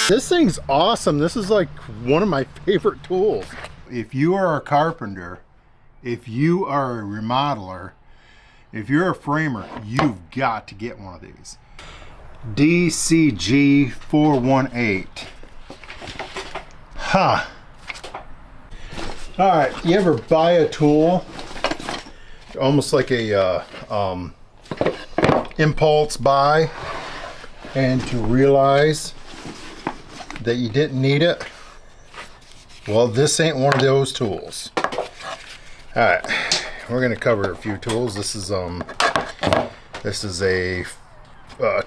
This thing's awesome. This is like one of my favorite tools. If you are a carpenter, if you are a remodeler, if you're a framer, you've got to get one of these. DCG418. Huh. All right, you ever buy a tool, almost like a impulse buy, and to realize that you didn't need it? Well, this ain't one of those tools. All right, we're gonna cover a few tools. This is a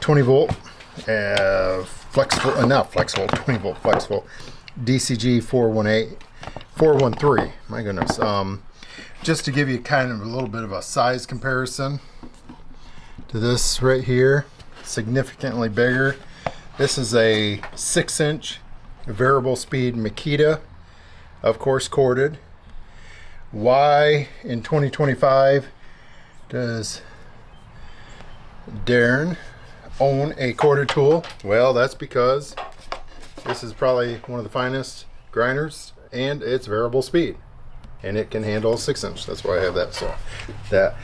20 volt Flexvolt, not Flexvolt, 20 volt Flexvolt, DCG413. My goodness. Just to give you kind of a little bit of a size comparison to this right here, significantly bigger. This is a 6-inch variable speed Makita, of course corded. Why in 2025 does Darren own a corded tool? Well, that's because this is probably one of the finest grinders, and it's variable speed, and it can handle a 6-inch. That's why I have that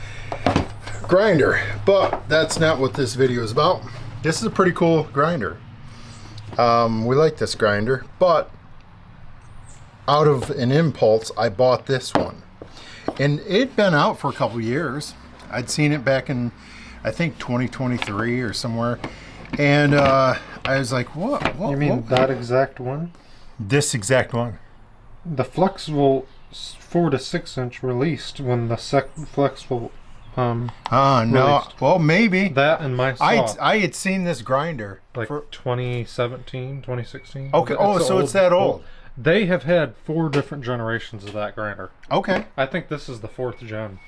grinder. But that's not what this video is about. This is a pretty cool grinder. We like this grinder, but out of an impulse, I bought this one, and it'd been out for a couple years. I'd seen it back in, I think, 2023 or somewhere, and I was like, what? You mean that exact one? This exact one. The Flexvolt 4 to 6 inch released when the Flexvolt no. released. Well, maybe That and my saw. I had seen this grinder like for 2017, 2016. Okay. Oh, so it's that old. They have had 4 different generations of that grinder. Okay. I think this is the 4th gen.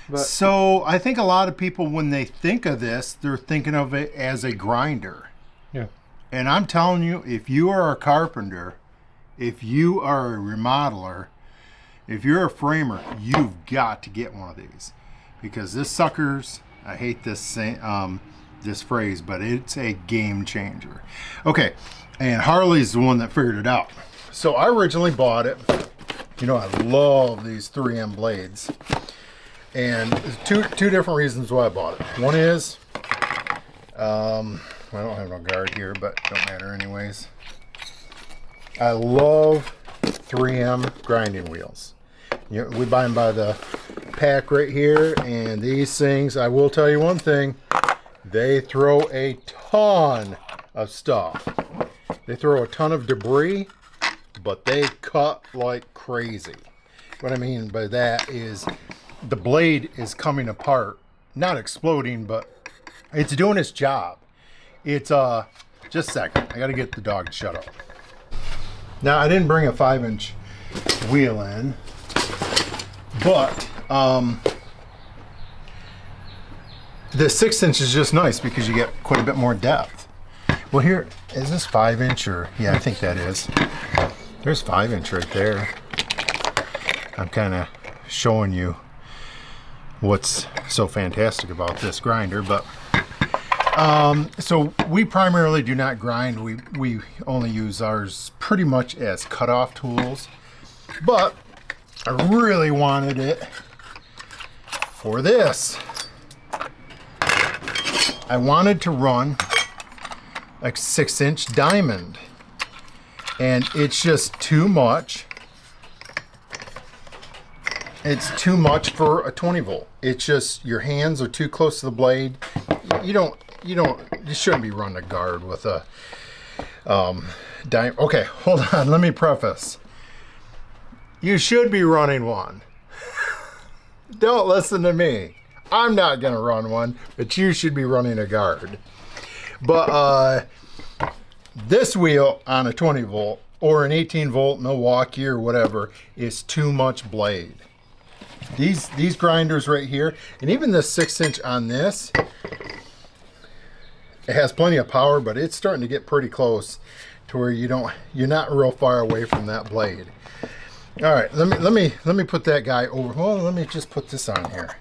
But So I think a lot of people, when they think of this, they're thinking of it as a grinder. yeah, And I'm telling you, if you are a carpenter, if you are a remodeler, if you're a framer, you've got to get one of these, because this sucker's, I hate this this phrase, but it's a game changer. Okay, and Harley's the one that figured it out. So I originally bought it. You know, I love these 3M blades, and two different reasons why I bought it. One is I don't have no guard here, but don't matter anyways. I love 3M grinding wheels. You know, we buy them by the pack right here, and these things, I will tell you one thing, they throw a ton of stuff. They throw a ton of debris, but they cut like crazy. What I mean by that is the blade is coming apart, not exploding, but it's doing its job. It's just a second, I gotta get the dog to shut up. Now, I didn't bring a 5-inch wheel in, but the 6-inch is just nice because you get quite a bit more depth. Well, here, is this 5-inch or, yeah, I think that is. There's 5-inch right there. I'm kind of showing you what's so fantastic about this grinder, but so we primarily do not grind. We only use ours pretty much as cutoff tools, but I really wanted it for this. I wanted to run a 6-inch diamond, and it's just too much. It's too much for a 20 volt. It's just, your hands are too close to the blade. You shouldn't be running a guard with a diamond. Okay, hold on, let me preface. You should be running one. Don't listen to me. I'm not gonna run one, but you should be running a guard. But this wheel on a 20 volt or an 18 volt Milwaukee or whatever is too much blade. These grinders right here, and even this 6-inch on this, it has plenty of power, but it's starting to get pretty close to where you're not real far away from that blade. All right, let me put that guy over. Well, let me just put this on here.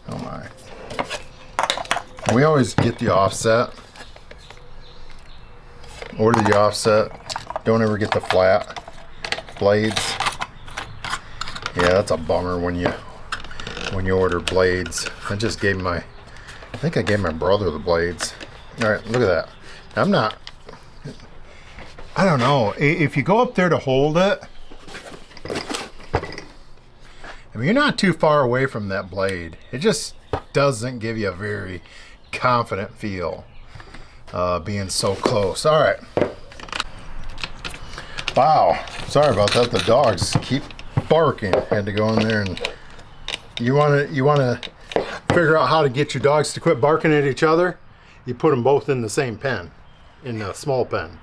Oh my. We always get the offset. Order the offset. Don't ever get the flat blades. Yeah, that's a bummer when you order blades. I just gave I think I gave my brother the blades. All right, look at that. I don't know. If you go up there to hold it, I mean, you're not too far away from that blade. It just doesn't give you a very confident feel being so close. All right. Wow. Sorry about that. The dogs keep barking. Had to go in there, and you want to figure out how to get your dogs to quit barking at each other. You put them both in the same pen, in a small pen,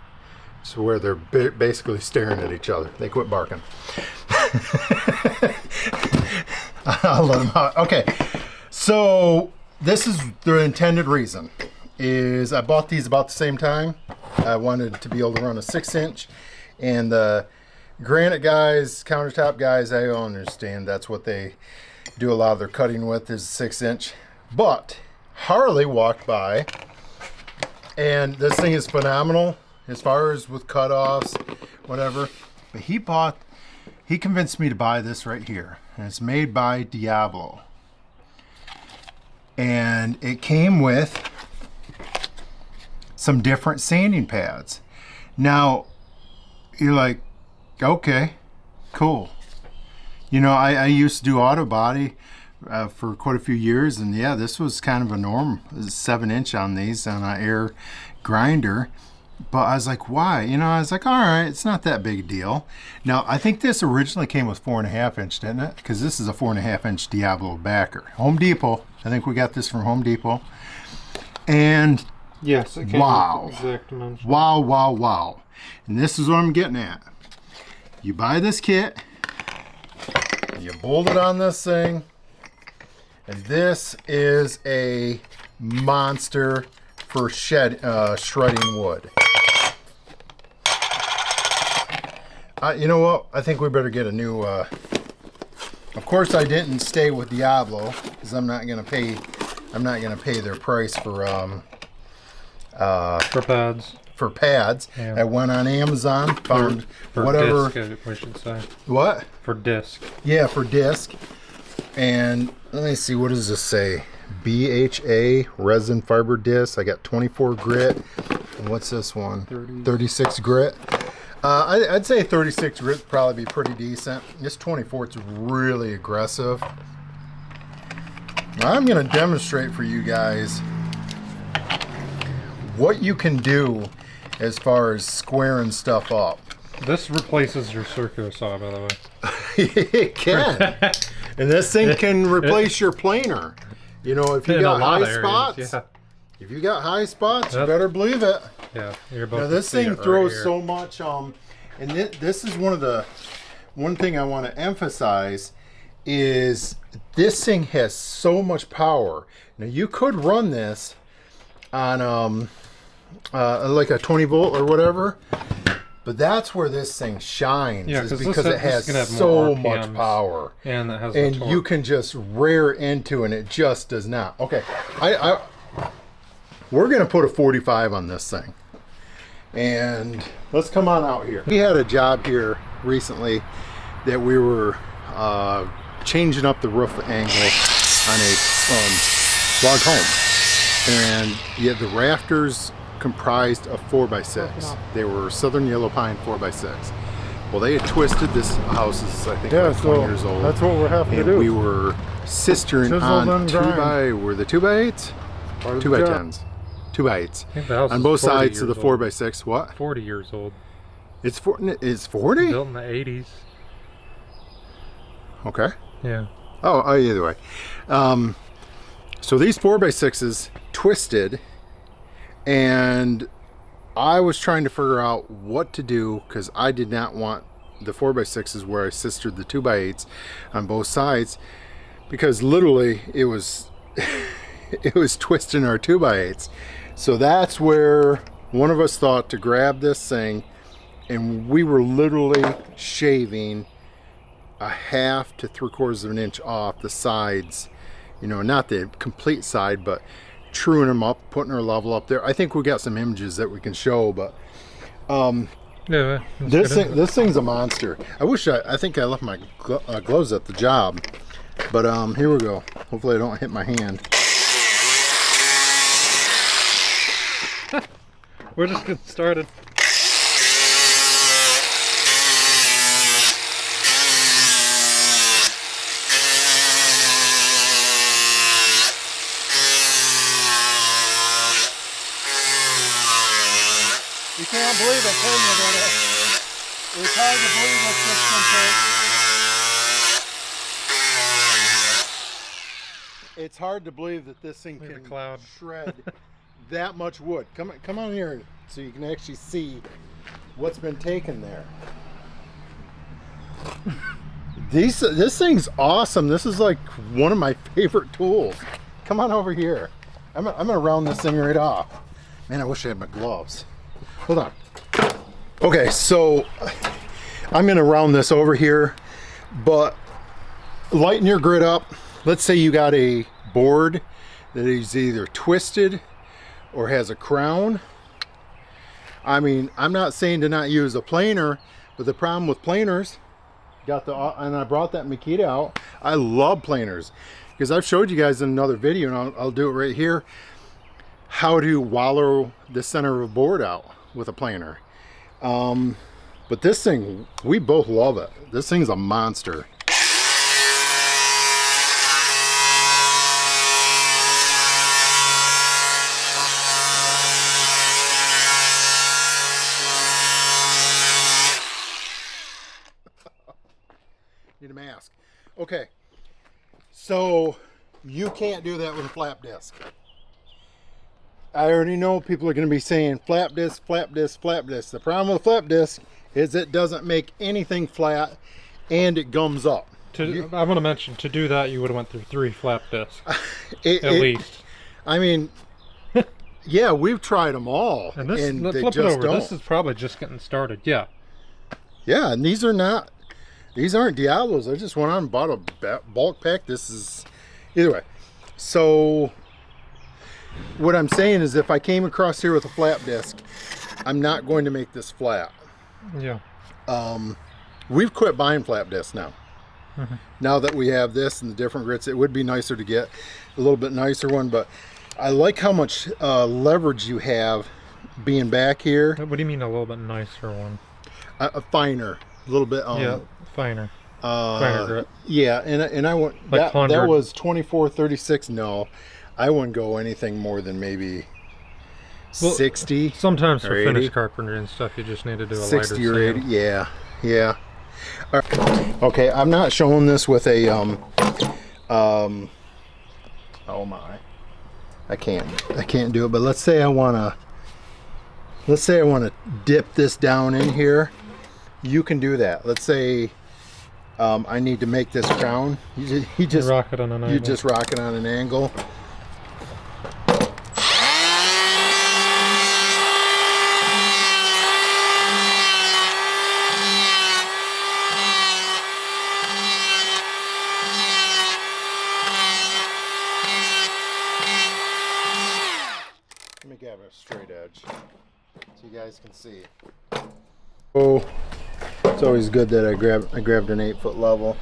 so where they're basically staring at each other. They quit barking. I'll let them out. Okay, so this is the intended reason. Is I bought these about the same time. I wanted to be able to run a 6-inch, and the granite guys, countertop guys, I understand that's what they do a lot of their cutting with is 6-inch. But Harley walked by, and this thing is phenomenal as far as with cutoffs, whatever. But he convinced me to buy this right here, and it's made by Diablo, and it came with some different sanding pads. Now you're like, okay, cool. You know, I used to do auto body for quite a few years, and yeah, this was kind of a norm. It was 7-inch on these on an air grinder. But I was like, why? You know, I was like, all right, it's not that big a deal. Now, I think this originally came with 4.5-inch, didn't it? Because this is a 4.5-inch Diablo backer. Home Depot. I think we got this from Home Depot. And yes, it came wow. with the exact dimensions. Wow, wow, wow. And this is what I'm getting at. You buy this kit, you bolt it on this thing, and this is a monster for shredding wood. You know what? I think we better get a new. Of course, I didn't stay with Diablo because I'm not gonna pay their price for pads. For pads. Yeah. I went on Amazon, found for whatever. disc, I should say. What? For disc. Yeah, for disc. And let me see, what does this say? BHA resin fiber disc. I got 24 grit. And what's this one? 36 grit. I'd say 36 grit would probably be pretty decent. This 24, it's really aggressive. I'm going to demonstrate for you guys what you can do as far as squaring stuff up. This replaces your circular saw, by the way. It can. And this thing can replace your planer. You know, if you got high spots, yeah. If you got high spots, you better believe it. Yeah, you're about now, this thing throws so much. And this is one thing I want to emphasize is this thing has so much power. Now you could run this on like a 20 volt or whatever, but that's where this thing shines. Yeah, is because it has so much power, and it has you can just rear into, and it just does not. Okay, we're gonna put a 45 on this thing, and let's come on out here. We had a job here recently that we were changing up the roof angle on a log home, and yeah, the rafters comprised of 4x6. They were Southern Yellow Pine 4x6. Well, they had twisted this house is I think like 20 years old. That's what we're having to do. We were sistering on 2x8s? 2x10s. 2x8s. On both sides of the 4x6. What? 40 years old. It's 40? Built in the 80s. Okay. Yeah. Oh, either way. So these 4x6s twisted, and I was trying to figure out what to do because I did not want the 4x6s where I sistered the 2x8s on both sides, because literally it was it was twisting our 2x8s. So that's where one of us thought to grab this thing, and we were literally shaving a 1/2 to 3/4 of an inch off the sides, you know, not the complete side, but truing them up, putting her level up there. I think we got some images that we can show, but Yeah. this thing's a monster. I think I left my gloves at the job, but here we go. Hopefully I don't hit my hand. We're just getting started. You can't believe it, can you, Dana? It's hard to believe what this can take. It's hard to believe that this thing can shred that much wood. Come on here so you can actually see what's been taken there. This thing's awesome. This is like one of my favorite tools. Come on over here. I'm gonna round this thing right off. Man, I wish I had my gloves. Hold on. Okay, so I'm gonna round this over here, but lighten your grit up. Let's say you got a board that is either twisted or has a crown. I mean, I'm not saying to not use a planer, but the problem with planers, and I brought that Makita out. I love planers because I've showed you guys in another video, and I'll do it right here, how to wallow the center of a board out with a planer. But this thing, we both love it. This thing's a monster. Need a mask. Okay, so you can't do that with a flap disc. I already know people are going to be saying flap disc, flap disc, flap disc. The problem with a flap disc is it doesn't make anything flat and it gums up. I want to mention, to do that you would have went through 3 flap discs at least. I mean, yeah, we've tried them all, and this, and let's they flip just it over. don't. This is probably just getting started. Yeah, and these aren't Diablos. I just went on and bought a bulk pack. This is, either way. So what I'm saying is, if I came across here with a flap disc, I'm not going to make this flat. Yeah. We've quit buying flap discs now. Now that we have this and the different grits, it would be nicer to get a little bit nicer one, but I like how much leverage you have being back here. What do you mean a little bit nicer one? A finer, a little bit. Yeah, finer. Finer grit. Yeah, and I went, like that was 24-36. No, I wouldn't go anything more than maybe 60. Sometimes for 80. finished carpentry and stuff, you just need to do a 60 lighter or 80. sand. Yeah. All right. Okay, I'm not showing this with a oh my, I can't do it. But let's say I wanna dip this down in here. You can do that. Let's say I need to make this crown. You just rock it on an angle. You just rock it on an angle. Let me grab a straight edge so you guys can see. Oh, it's always good that I grabbed an 8-foot level.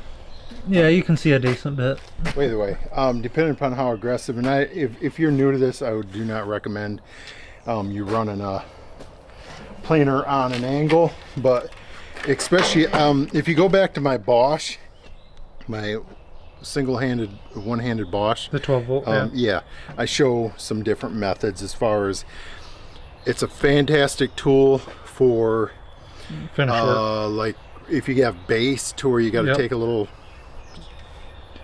Yeah, you can see a decent bit. Either way, depending upon how aggressive, and if you're new to this, I do not recommend you running a planer on an angle, but especially if you go back to my Bosch, my single-handed, one-handed Bosch, the 12 volt. yeah, I show some different methods as far as, it's a fantastic tool for finish work. like if you have base to where you got to take a little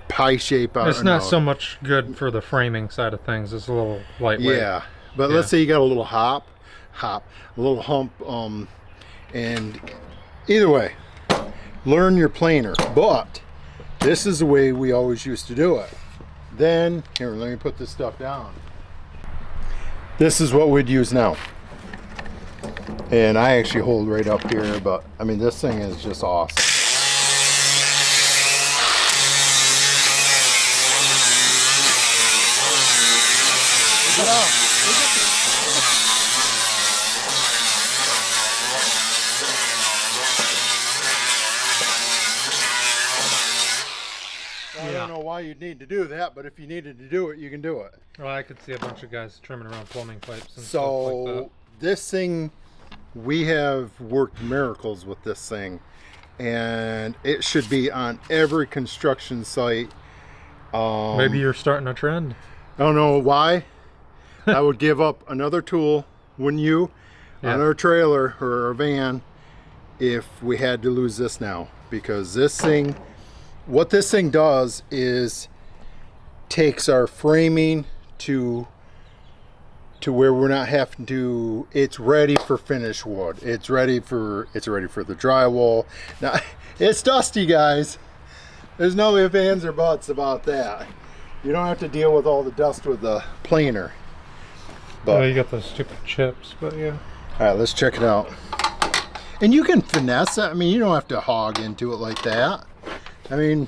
pie shape out. It's not so much good for the framing side of things. It's a little lightweight. Yeah, but let's say you got a little a little hump, and either way, learn your planer. But this is the way we always used to do it. Then here, let me put this stuff down. This is what we'd use now. And I actually hold right up here, but I mean, this thing is just awesome. I don't know why you'd need to do that, but if you needed to do it, you can do it. Well, I could see a bunch of guys trimming around plumbing pipes and So stuff like that. this thing, we have worked miracles with this thing, and it should be on every construction site. Maybe you're starting a trend. I don't know why. I would give up another tool, wouldn't you, on our trailer or our van if we had to lose this now. Because this thing, what this thing does is takes our framing to where we're not having to, it's ready for finished wood. It's ready for the drywall. Now, it's dusty, guys. There's no ifs, ands, or buts about that. You don't have to deal with all the dust with the planer. But Oh, you got those stupid chips, but yeah. all right, let's check it out. And you can finesse it. I mean, you don't have to hog into it like that. I mean,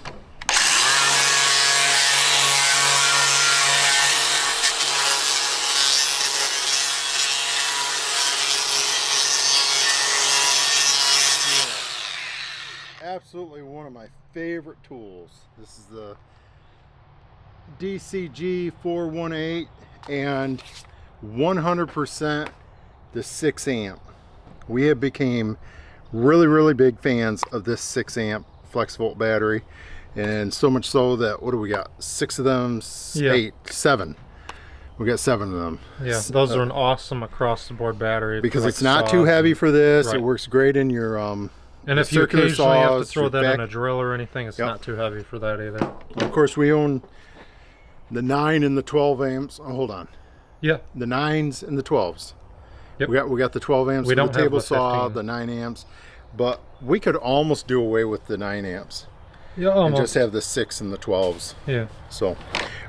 absolutely one of my favorite tools. This is the DCG418 and 100% the 6 amp. We have became really big fans of this 6 amp Flexvolt battery, and so much so that, what do we got, 6 of them? 8, 7. We got 7 of them. Yeah, those are an awesome across the board battery. Because like it's not too heavy for this. Right. It works great in your and if you circular occasionally have to saws, throw your that back- in a drill or anything, it's not too heavy for that either. Of course, we own the 9 and the 12 amps. Oh, hold on. Yeah. The 9s and the 12s. Yep. We got the 12 amps We for the don't have table the saw, 15. the 9 amps, but we could almost do away with the 9 amps Yeah, and almost. just have the 6 and the 12s. Yeah. So,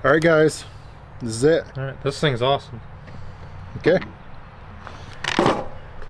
all right, guys, this is it. All right, this thing's awesome. Okay.